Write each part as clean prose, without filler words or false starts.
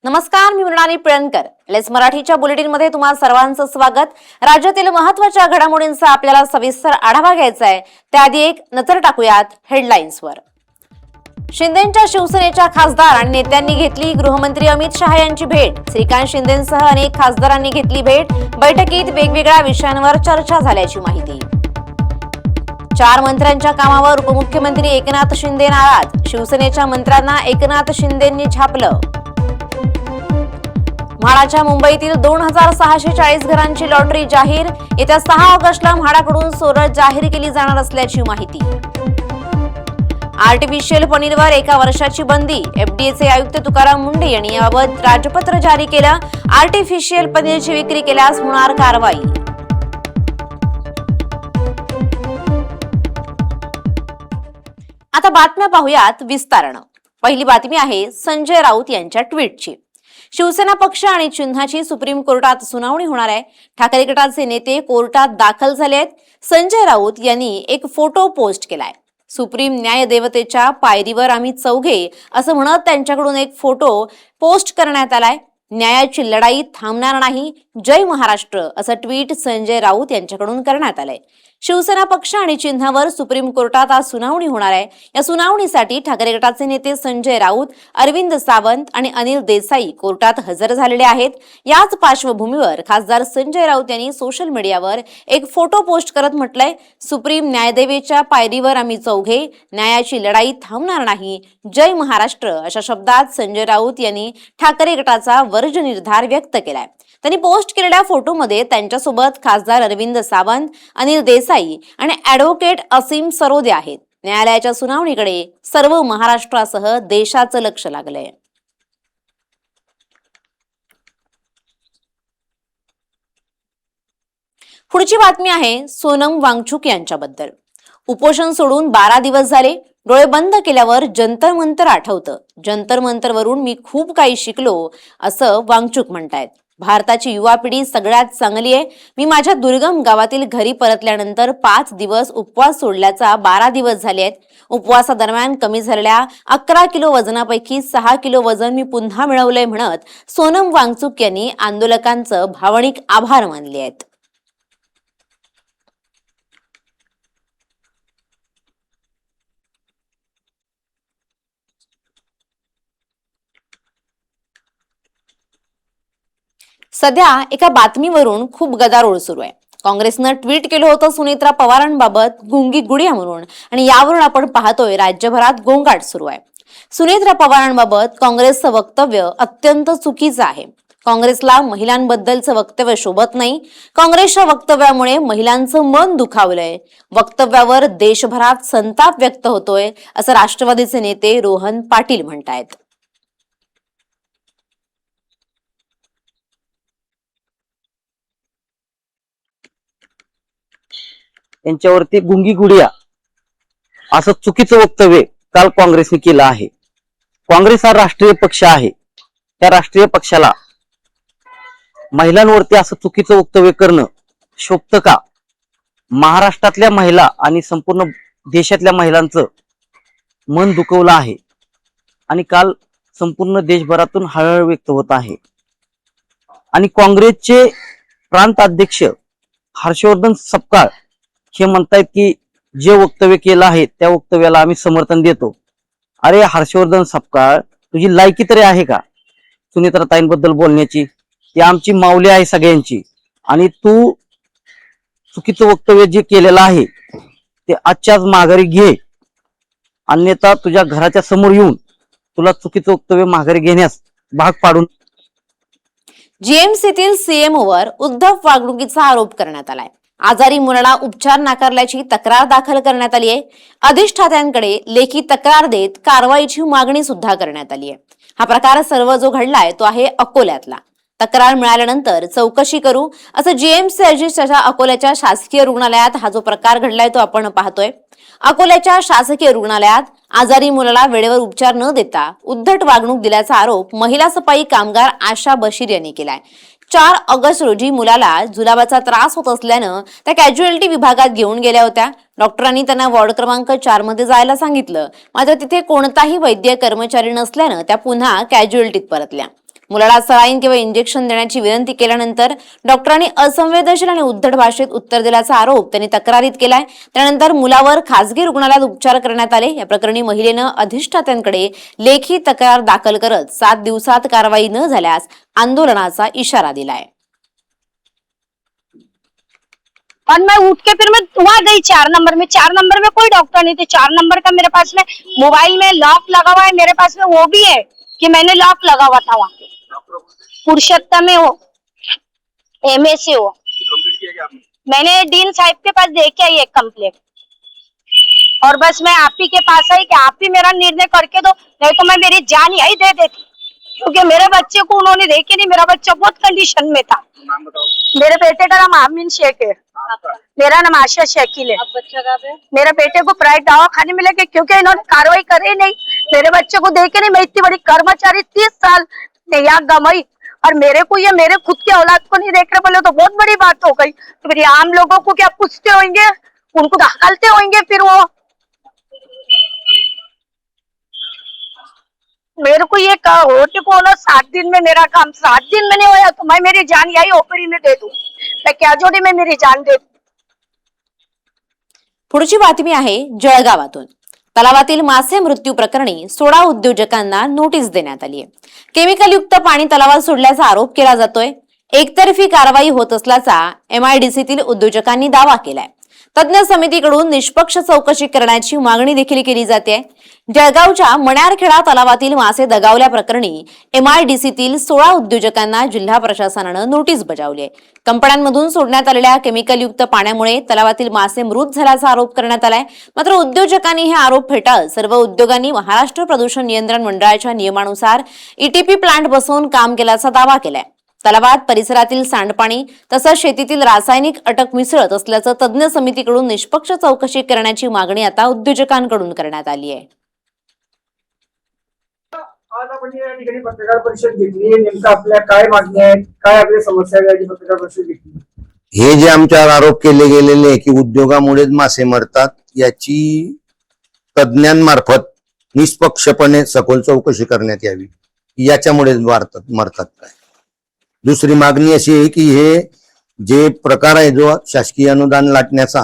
नमस्कार, मी मृणाली पिळणकर. लेस मराठीच्या बुलेटिनमध्ये तुम्हा सर्वांचं स्वागत. राज्यातील महत्त्वाच्या घडामोडींचा आपल्याला सविस्तर आढावा घ्यायचा आहे. त्याआधी एक नजर टाकूयात हेडलाईन्सवर. शिंदेंच्या शिवसेनेच्या खासदार आणि नेत्यांनी घेतली गृहमंत्री अमित शहा यांची भेट. श्रीकांत शिंदेंसह अनेक खासदारांनी घेतली भेट. बैठकीत वेगवेगळ्या विषयांवर चर्चा झाल्याची माहिती. 4 मंत्र्यांच्या कामावर उपमुख्यमंत्री एकनाथ शिंदे नाराज. शिवसेनेच्या मंत्र्यांना एकनाथ शिंदेंनी छापलं. म्हाडाच्या मुंबईतील 2640 घरांची लॉटरी जाहीर. येत्या 6 ऑगस्टला म्हाडाकडून सोडत जाहीर केली जाणार असल्याची माहिती. आर्टिफिशियल पनीरवर 1 वर्षाची बंदी. एफडीएचे आयुक्त तुकाराम मुंढे यांनी याबाबत राजपत्र जारी केलं. आर्टिफिशियल पनीरची विक्री केल्यास होणार कारवाई. आता बातम्या पाहूयात विस्तारानं. पहिली बातमी आहे संजय राऊत यांच्या ट्विटची. शिवसेना पक्ष आणि चिन्हाची सुप्रीम कोर्टात सुनावणी होणार आहे. ठाकरे गटाचे नेते कोर्टात दाखल झाले आहेत. संजय राऊत यांनी एक फोटो पोस्ट केलाय. सुप्रीम न्यायदेवतेच्या पायरीवर आम्ही चौघे असं म्हणत त्यांच्याकडून एक फोटो पोस्ट करण्यात आलाय. न्यायाची लढाई थांबणार नाही, जय महाराष्ट्र असं ट्विट संजय राऊत यांच्याकडून करण्यात आलंय. शिवसेना पक्ष आणि चिन्हावर सुप्रीम कोर्टात आज सुनावणी होणार आहे. या सुनावणीसाठी ठाकरे गटाचे नेते संजय राऊत, अरविंद सावंत आणि अनिल देसाई कोर्टात हजर झालेले आहेत. याच पार्श्वभूमीवर खासदार संजय राऊत यांनी सोशल मीडियावर एक फोटो पोस्ट करत म्हटलंय, सुप्रीम न्यायदेवेच्या पायरीवर आम्ही चौघे, न्यायाची लढाई थांबणार नाही, जय महाराष्ट्र अशा शब्दात संजय राऊत यांनी ठाकरे गटाचा वर्ज निर्धार व्यक्त केलाय. त्यांनी पोस्ट केलेल्या फोटोमध्ये त्यांच्यासोबत खासदार अरविंद सावंत, अनिल देसाई आणि ॲडव्होकेट असीम सरोदे आहेत. न्यायालयाच्या सुनावणीकडे सर्व महाराष्ट्रासह देशाचं लक्ष लागलंय. पुढची बातमी आहे सोनम वांगचुक यांच्याबद्दल. उपोषण सोडून 12 दिवस झाले. डोळे बंद केल्यावर जंतर मंतर आठवतं. जंतर मंतर वरून मी खूप काही शिकलो असं वांगचुक म्हणतायत. भारताची युवा पिढी सगळ्यात चांगली आहे. मी माझ्या दुर्गम गावातील घरी परतल्यानंतर 5 दिवस उपवास सोडल्याचा 12 दिवस झाले आहेत. उपवासादरम्यान कमी झालेल्या 11 किलो वजनापैकी 6 किलो वजन मी पुन्हा मिळवलंय म्हणत सोनम वांगचुक यांनी आंदोलकांचं भावनिक आभार मानले आहेत. सध्या एका बातमीवरून खूप गदारोळ सुरू आहे. काँग्रेसनं ट्विट केलं होतं सुनेत्रा पवारांबाबत गुंगी गुडिया म्हणून, आणि यावरून आपण पाहतोय राज्यभरात गोंगाट सुरू आहे. सुनेत्रा पवारांबाबत काँग्रेसचं वक्तव्य अत्यंत चुकीचं आहे. काँग्रेसला महिलांबद्दलचं वक्तव्य शोभत नाही. काँग्रेसच्या वक्तव्यामुळे महिलांचं मन दुखावलंय. वक्तव्यावर देशभरात संताप व्यक्त होतोय असं राष्ट्रवादीचे नेते रोहन पाटील म्हणतायत. यांच्यावरती गुंगी गुडिया असं चुकीचं वक्तव्य काल काँग्रेसने केलं आहे. काँग्रेस हा राष्ट्रीय पक्ष आहे. त्या राष्ट्रीय पक्षाला महिलांवरती असं चुकीचं वक्तव्य करणं शोभतं का? महाराष्ट्रातल्या महिला आणि संपूर्ण देशातल्या महिलांचं मन दुखवलं आहे आणि काल संपूर्ण देशभरातून हळहळ व्यक्त होत आहे. आणि काँग्रेसचे प्रांत अध्यक्ष हर्षवर्धन सपकाळ हे म्हणतायत की जे वक्तव्य केलं आहे त्या वक्तव्याला आम्ही समर्थन देतो. अरे हर्षवर्धन सपकाळ, तुझी लायकी तरी आहे का सुनेत्राताईंबद्दल बोलण्याची? ती आमची माऊली आहे सगळ्यांची. आणि तू चुकीचं वक्तव्य जे केलेलं आहे ते आजच्याच माघारी घे, अन्यथा तुझ्या घराच्या समोर येऊन तुला चुकीचं वक्तव्य माघारी घेण्यास भाग पाडून. जीएमसीतील सीएमओवर उद्धव वागणुकीचा आरोप करण्यात आलाय. आजारी मुलाला उपचार नाकारल्याची तक्रार दाखल करण्यात आली आहे. अधिष्ठात्यांकडे लेखी तक्रार देत कारवाईची मागणी सुद्धा करण्यात आली आहे. हा प्रकार सर्व जो घडलाय तो आहे अकोल्यातला. तक्रार मिळाल्यानंतर चौकशी करू असं जीएमसी रजिस्ट्राच्या अकोल्याच्या शासकीय रुग्णालयात हा जो प्रकार घडलाय तो आपण पाहतोय. अकोल्याच्या शासकीय रुग्णालयात आजारी मुलाला वेळेवर उपचार न देता उद्धट वागणूक दिल्याचा आरोप महिला सफाई कामगार आशा बशीर यांनी केलाय. 4 ऑगस्ट रोजी मुलाला जुलाबाचा त्रास होत असल्यानं त्या कॅज्युअलिटी विभागात घेऊन गेल्या होत्या. डॉक्टरांनी त्यांना वॉर्ड क्रमांक 4 मध्ये जायला सांगितलं. मात्र तिथे कोणताही वैद्य कर्मचारी नसल्यानं त्या पुन्हा कॅज्युअलिटीत परतल्या. मुलाला सलाईन किंवा इंजेक्शन देण्याची विनंती केल्यानंतर डॉक्टरांनी असंवेदनशील आणि उद्धट भाषेत उत्तर दिल्याचा आरोप त्यांनी तक्रारीत केलाय। त्यानंतर मुलावर खासगी रुग्णालयात उपचार करण्यात आले। या प्रकरणी महिलेनं अधिष्ठात्यांकडे लेखी तक्रार दाखल करत 7 दिवसात कारवाई न झाल्यास आंदोलनाचा इशारा दिलाय। और मैं उठ के फिर मैं वहाँ गई 4 नंबर में। 4 नंबर में कोई डॉक्टर नहीं थे। 4 नंबर का मेरे पास में मोबाइल में लॉक लगा हुआ है, मेरे पास में वो भी है कि मैंने लॉक लगा हुआ था वहाँ पे। पुरुषोत्तम में हो, एमए से हो। मैंने डीन साहब के पास दे के आई एक कंप्लेंट, और बस मैं आप ही के पास आई कि आप ही मेरा निर्णय करके दो, नहीं तो मैं मेरी जान यही दे देती, क्योंकि मेरे बच्चे को उन्होंने देखे नहीं। मेरा बच्चा बहुत कंडीशन में था। मेरे बेटे का नाम आमिन शेख है, मेरा नाम आशा शकील है। मेरे बेटे को प्राइवेट दवाखाने में लेके, क्योंकि इन्होंने कार्रवाई करे नहीं, मेरे बच्चे को देखे नहीं। मैं इतनी बड़ी कर्मचारी 30 साल यहाँ गई, और मेरे को, ये मेरे खुद की औलाद को नहीं देख रहे बोले तो बहुत बड़ी बात हो गई। तो फिर आम लोगों को क्या पूछते होंगे, उनको हकलते होंगे फिर वो। मेरे को ये होटे को 7 दिन में मेरा काम 7 दिन में नहीं होया तो मैं मेरी जान यही ओपरी में दे दूं। मैं क्या जोड़ी में मेरी जान दे दूं। पुढची बातमी आहे जळगावातून। तलावातील मासे मृत्यू प्रकरणी 16 उद्योजकांना नोटीस देण्यात आली आहे। केमिकल युक्त पाणी तलावात सोडल्याचा आरोप केला जातोय। एकतर्फी कारवाई होत असल्याचा MIDCतील उद्योजकांनी दावा केलाय। तज्ञ समितीकडून निष्पक्ष चौकशी करण्याची मागणी देखील केली जाते। जळगावच्या मण्यारखेडा तलावातील मासे दगावल्याप्रकरणी MIDCतील 16 उद्योजकांना जिल्हा प्रशासनानं नोटीस बजावली आहे। कंपन्यांमधून सोडण्यात आलेल्या केमिकलयुक्त पाण्यामुळे तलावातील मासे मृत झाल्याचा आरोप करण्यात आलाय। मात्र उद्योजकांनी हे आरोप फेटाळत सर्व उद्योगांनी महाराष्ट्र प्रदूषण नियंत्रण मंडळाच्या नियमानुसार ETP प्लांट बसवून काम केल्याचा दावा केलाय। तलावात परिसरातील सांडपाणी तसंच शेतीतील रासायनिक अटक मिसळत असल्याचं तज्ञ समितीकडून निष्पक्ष चौकशी करण्याची मागणी आता उद्योजकांकडून करण्यात आली आहे। आज आपण या ठिकाणी पत्रकार परिषद घेतली, नेमकं आपल्या काय मागणी आहेत, काय आपल्या समस्या आहेत, पत्रकार परिषद घेतली। हे जे आमच्यावर आरोप केले गेलेले आहे की उद्योगामुळेच मासे मरतात, याची तज्ञांमार्फत निष्पक्षपणे सखोल चौकशी करण्यात यावी। याच्यामुळेच मरतात काय। दुसरी मागणी अशी आहे की हे जे प्रकार आहे जो शासकीय अनुदान लाटण्याचा,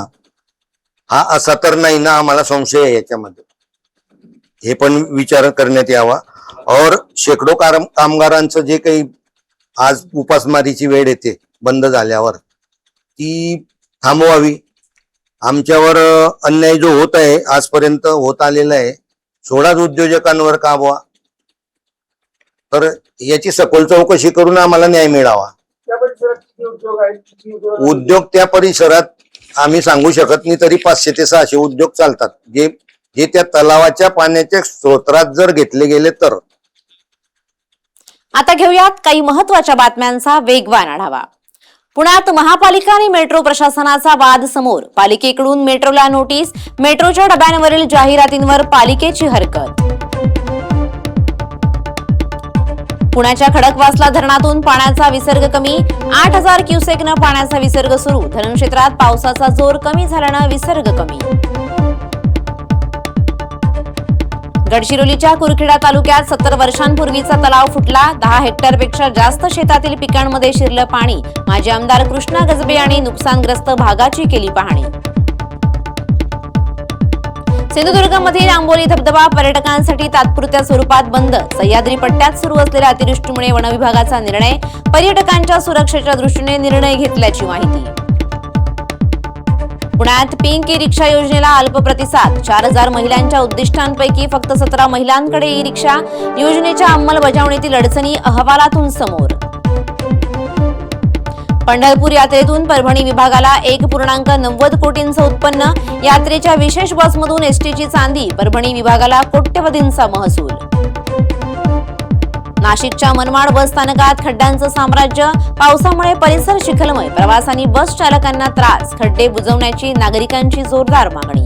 हा असा तर नाही ना, आम्हाला संशय आहे याच्यामध्ये, हे पण विचार करण्यात यावा। और शेकडो कामगारांचं जे काही आज उपासमारीची वेळ येते बंद झाल्यावर, ती थांबवावी। आमच्यावर अन्याय जो होत आहे आजपर्यंत होत आलेला आहे, 16 उद्योजकांवर का बुवा, तर याची सखोल चौकशी करून आम्हाला न्याय मिळावा। त्या परिसरात किती उद्योग आहेत, किती उद्योग त्या परिसरात आम्ही सांगू शकत नाही, तरी 500 ते 600 उद्योग चालतात, जे त्या तलावाच्या पाण्याच्या स्रोतात जर घेतले गेले तर। आता घेऊयात काही महत्त्वाच्या बातम्यांचा वेगवान आढावा। पुण्यात महापालिका आणि मेट्रो प्रशासनाचा वाद समोर। पालिकेकडून मेट्रोला नोटीस, मेट्रोच्या डब्यांवरील जाहिरातींवर पालिकेची हरकत। पुण्याच्या खडकवासला धरणातून पाण्याचा विसर्ग कमी, 8000 क्युसेकनं पाण्याचा विसर्ग सुरू। धरणक्षेत्रात पावसाचा जोर कमी झाल्यानं विसर्ग कमी। गडचिरोलीच्या कुरखेडा तालुक्यात 70 वर्षांपूर्वीचा तलाव फुटला। 10 हेक्टरपेक्षा जास्त शेतातील पिकांमध्ये शिरलं पाणी। माजी आमदार कृष्णा गजबे यांनी नुकसानग्रस्त भागाची केली पाहणी। सिंधुदुर्गमधील आंबोली धबधबा पर्यटकांसाठी तात्पुरत्या स्वरूपात बंद। सह्याद्री पट्ट्यात सुरू असलेल्या अतिवृष्टीमुळे वनविभागाचा निर्णय, पर्यटकांच्या सुरक्षेच्या दृष्टीने निर्णय घेतल्याची माहिती। पुण्यात पिंक ई रिक्षा योजनेला अल्प प्रतिसाद। 4000 महिलांच्या उद्दिष्टांपैकी फक्त 17 महिलांकडे ई रिक्षा। योजनेच्या अंमलबजावणीतील अडचणी अहवालातून समोर। पंढरपूर यात्रेतून परभणी विभागाला 1.90 कोटींचं उत्पन्न। यात्रेच्या विशेष बसमधून एसटीची चांदी, परभणी विभागाला कोट्यवधींचा महसूल। नाशिकच्या मनमाड बस स्थानकात खड्ड्यांचं साम्राज्य। पावसामुळे परिसर चिखलमय, प्रवासांनी बस चालकांना त्रास। खड्डे बुजवण्याची नागरिकांची जोरदार मागणी।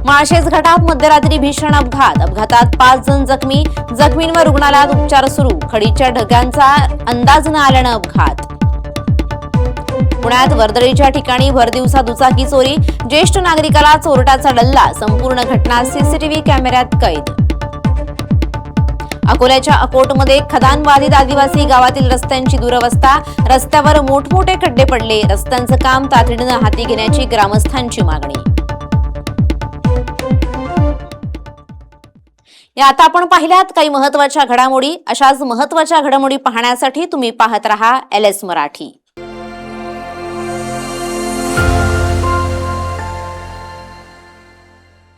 माळशेज घाटात मध्यरात्री भीषण अपघात। अपघातात 5 जण जखमी। जखमींवर रुग्णालयात उपचार सुरू। खडीच्या ढगांचा अंदाज न आल्यानं अपघात। पुण्यात वर्दळीच्या ठिकाणी भरदिवसा दुचाकी चोरी। ज्येष्ठ नागरिकाला चोरटाचा डल्ला। संपूर्ण घटना CCTV कॅमेऱ्यात कैद। अकोल्याच्या अकोटमध्ये खदानबाधित आदिवासी गावातील रस्त्यांची दुरवस्था, रस्त्यावर मोठमोठे खड्डे पडले, रस्त्यांचं काम तातडीनं हाती घेण्याची ग्रामस्थांची मागणी. या आता आपण पाहिल्यात काही महत्त्वाच्या घडामोडी. अशाच महत्त्वाच्या घडामोडी पाहण्यासाठी तुम्ही पाहत रहा LS मराठी.